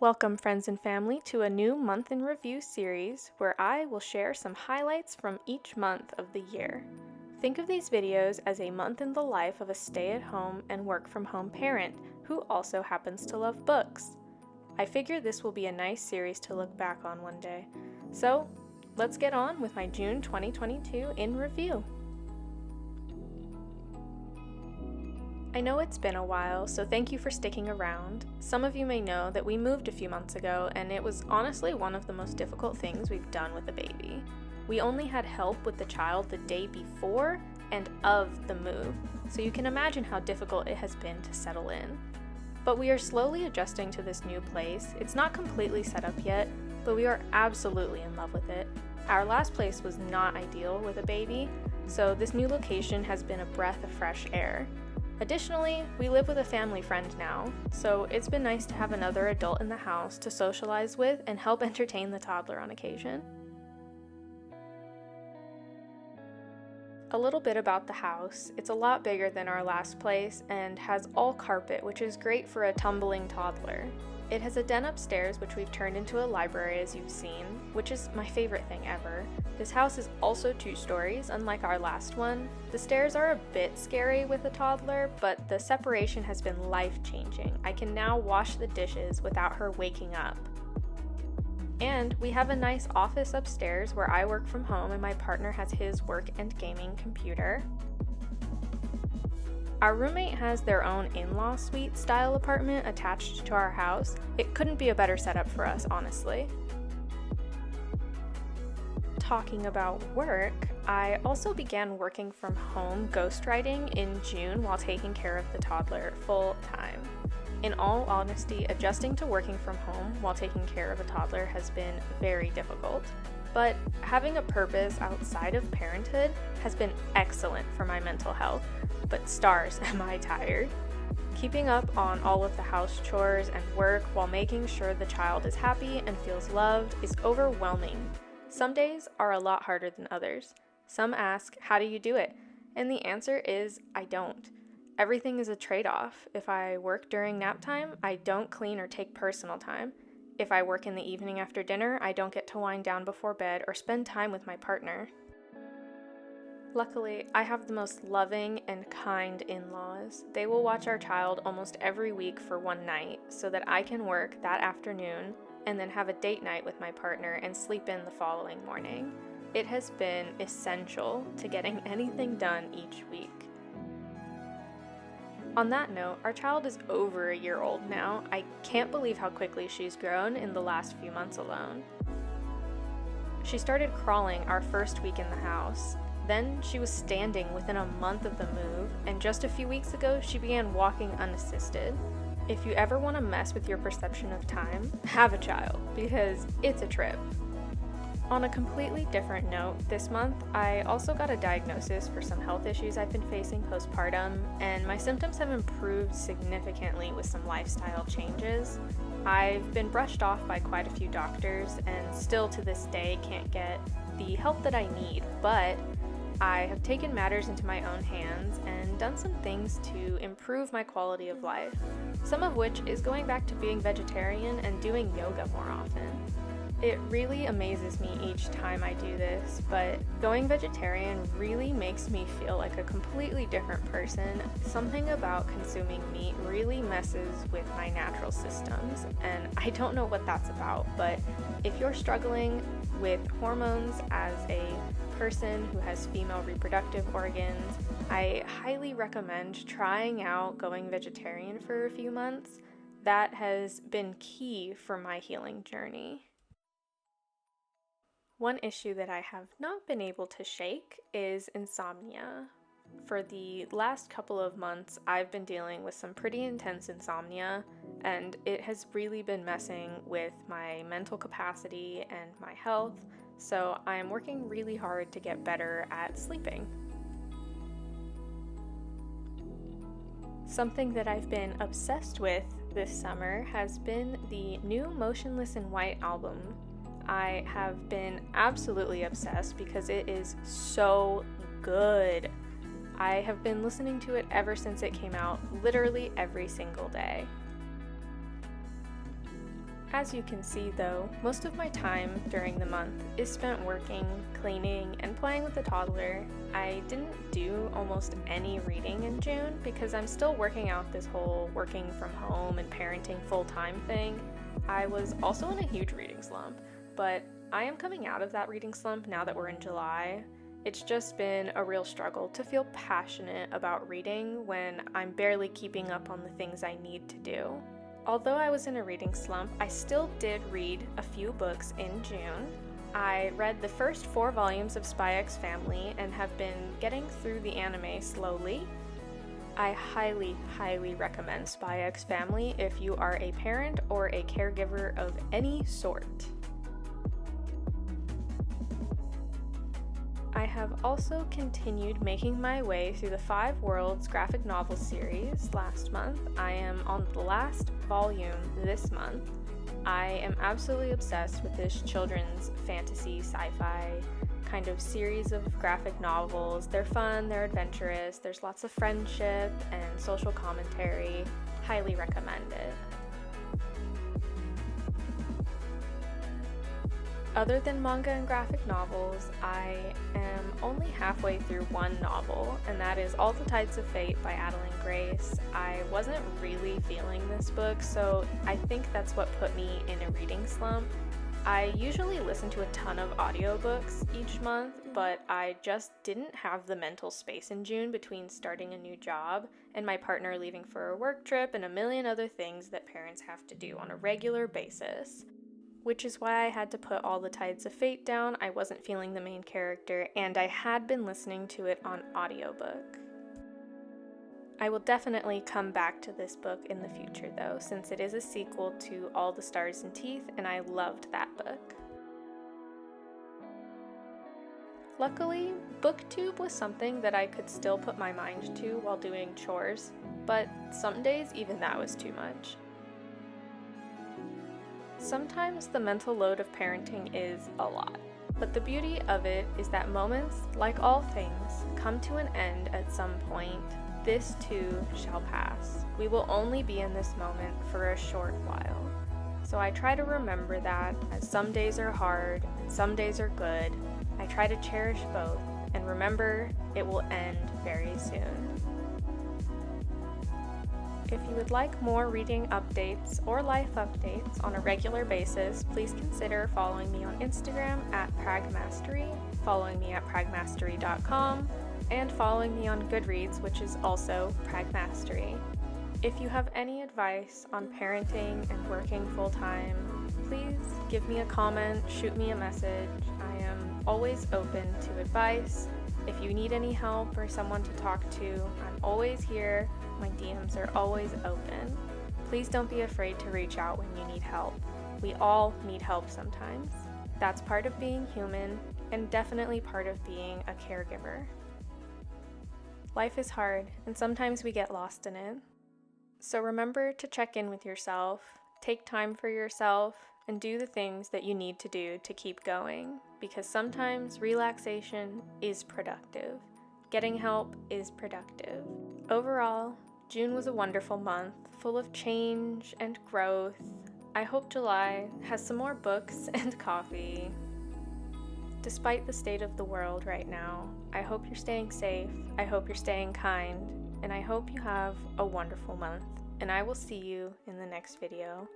Welcome, friends and family, to a new month in review series where I will share some highlights from each month of the year. Think of these videos as a month in the life of a stay-at-home and work-from-home parent who also happens to love books. I figure this will be a nice series to look back on one day. So, let's get on with my June 2022 in review. I know it's been a while, so thank you for sticking around. Some of you may know that we moved a few months ago, and it was honestly one of the most difficult things we've done with a baby. We only had help with the child the day before and of the move, so you can imagine how difficult it has been to settle in. But we are slowly adjusting to this new place. It's not completely set up yet, but we are absolutely in love with it. Our last place was not ideal with a baby, so this new location has been a breath of fresh air. Additionally, we live with a family friend now, so it's been nice to have another adult in the house to socialize with and help entertain the toddler on occasion. A little bit about the house. It's a lot bigger than our last place and has all carpet, which is great for a tumbling toddler. It has a den upstairs, which we've turned into a library as you've seen, which is my favorite thing ever. This house is also 2 stories, unlike our last one. The stairs are a bit scary with a toddler, but the separation has been life-changing. I can now wash the dishes without her waking up. And we have a nice office upstairs where I work from home and my partner has his work and gaming computer. Our roommate has their own in-law suite style apartment attached to our house. It couldn't be a better setup for us, honestly. Talking about work, I also began working from home ghostwriting in June while taking care of the toddler full time. In all honesty, adjusting to working from home while taking care of a toddler has been very difficult. But having a purpose outside of parenthood has been excellent for my mental health. But stars, am I tired. Keeping up on all of the house chores and work while making sure the child is happy and feels loved is overwhelming. Some days are a lot harder than others. Some ask, how do you do it? And the answer is, I don't. Everything is a trade-off. If I work during nap time, I don't clean or take personal time. If I work in the evening after dinner, I don't get to wind down before bed or spend time with my partner. Luckily, I have the most loving and kind in-laws. They will watch our child almost every week for one night so that I can work that afternoon and then have a date night with my partner and sleep in the following morning. It has been essential to getting anything done each week. On that note, our child is over a year old now. I can't believe how quickly she's grown in the last few months alone. She started crawling our first week in the house. Then she was standing within a month of the move, and just a few weeks ago, she began walking unassisted. If you ever want to mess with your perception of time, have a child, because it's a trip. On a completely different note, this month, I also got a diagnosis for some health issues I've been facing postpartum, and my symptoms have improved significantly with some lifestyle changes. I've been brushed off by quite a few doctors, and still to this day can't get the help that I need, but I have taken matters into my own hands and done some things to improve my quality of life, some of which is going back to being vegetarian and doing yoga more often. It really amazes me each time I do this, but going vegetarian really makes me feel like a completely different person. Something about consuming meat really messes with my natural systems, and I don't know what that's about, but if you're struggling with hormones as a person who has female reproductive organs, I highly recommend trying out going vegetarian for a few months. That has been key for my healing journey. One issue that I have not been able to shake is insomnia. For the last couple of months, I've been dealing with some pretty intense insomnia, and it has really been messing with my mental capacity and my health, so I'm working really hard to get better at sleeping. Something that I've been obsessed with this summer has been the new Motionless in White album. I have been absolutely obsessed because it is so good. I have been listening to it ever since it came out, literally every single day. As you can see though, most of my time during the month is spent working, cleaning, and playing with the toddler. I didn't do almost any reading in June because I'm still working out this whole working from home and parenting full-time thing. I was also in a huge reading slump, but I am coming out of that reading slump now that we're in July. It's just been a real struggle to feel passionate about reading when I'm barely keeping up on the things I need to do. Although I was in a reading slump, I still did read a few books in June. I read the first 4 volumes of Spy X Family and have been getting through the anime slowly. I highly, highly recommend Spy X Family if you are a parent or a caregiver of any sort. I have also continued making my way through the 5 Worlds graphic novel series last month. I am on the last volume this month. I am absolutely obsessed with this children's fantasy sci-fi kind of series of graphic novels. They're fun, they're adventurous, there's lots of friendship and social commentary. Highly recommend it. Other than manga and graphic novels, I am only halfway through one novel, and that is All the Tides of Fate by Adeline Grace. I wasn't really feeling this book, so I think that's what put me in a reading slump. I usually listen to a ton of audiobooks each month, but I just didn't have the mental space in June between starting a new job and my partner leaving for a work trip and a million other things that parents have to do on a regular basis. Which is why I had to put All the Tides of Fate down. I wasn't feeling the main character, and I had been listening to it on audiobook. I will definitely come back to this book in the future though, since it is a sequel to All the Stars and Teeth, and I loved that book. Luckily, BookTube was something that I could still put my mind to while doing chores, but some days even that was too much. Sometimes the mental load of parenting is a lot, but the beauty of it is that moments, like all things, come to an end at some point. This too shall pass. We will only be in this moment for a short while. So I try to remember that, as some days are hard and some days are good. I try to cherish both and remember it will end very soon. If you would like more reading updates or life updates on a regular basis, please consider following me on Instagram at Pragmastery, following me at pragmastery.com, and following me on Goodreads, which is also Pragmastery. If you have any advice on parenting and working full-time, please give me a comment, shoot me a message. I am always open to advice. If you need any help or someone to talk to, I'm always here. My DMs are always open. Please don't be afraid to reach out when you need help. We all need help sometimes. That's part of being human and definitely part of being a caregiver. Life is hard and sometimes we get lost in it. So remember to check in with yourself, take time for yourself, and do the things that you need to do to keep going, because sometimes relaxation is productive. Getting help is productive. Overall, June was a wonderful month, full of change and growth. I hope July has some more books and coffee. Despite the state of the world right now, I hope you're staying safe, I hope you're staying kind, and I hope you have a wonderful month. And I will see you in the next video.